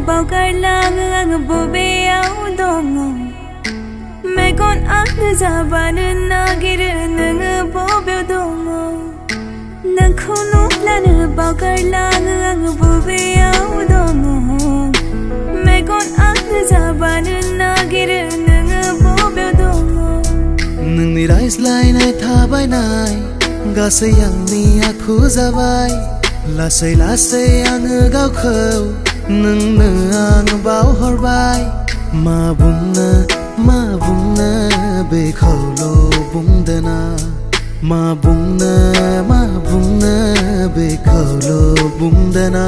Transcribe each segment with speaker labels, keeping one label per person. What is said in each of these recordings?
Speaker 1: baugarlangw bobe dongo me kon zaban nagir bobe dongo Nwngkhwu nublanw baugarlangw bobe dongo me kon zaban nagir bobe dongo
Speaker 2: Nungni raizlainai thabainai gasai angni akhu jabai lasai lasai ang gaukho nungno ang bauhorbai ma bungna bekholo bungdana ma bungna bekholo bungdana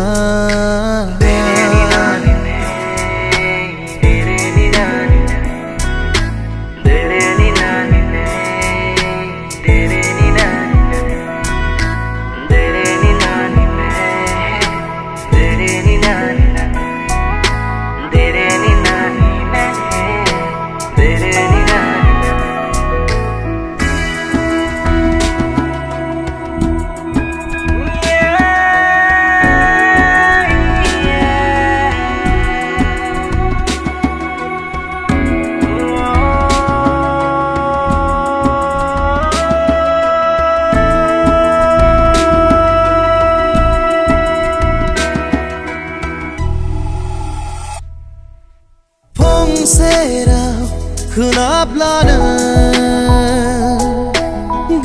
Speaker 2: Serau khnablaną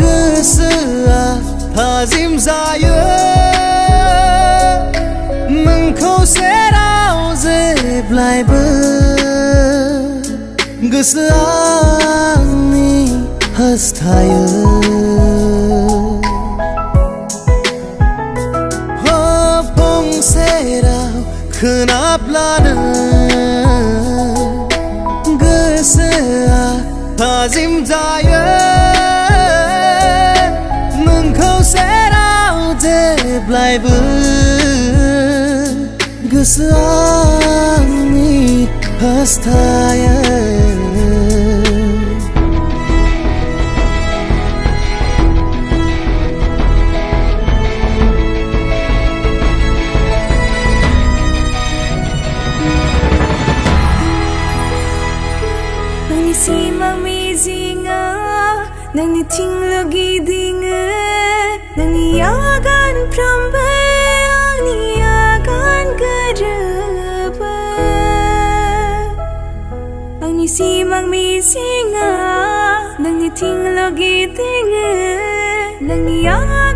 Speaker 2: gosoa थाजिम जायो नोंखौ सेराव जेब्लायबो गोसोआ आंनि हास्थायो फुं सेराव खोनाब्लानो गोसोआ थाजिम जायो नोंखौ सेराव जेब्लायबो गोसोआ आंनि हास्थायो
Speaker 1: Simang mizinga nang nitinglo gidinga nang niyagan pramba ang niyagan garaba ang nisimang mizinga nang nitinglo gidinga nang niyagan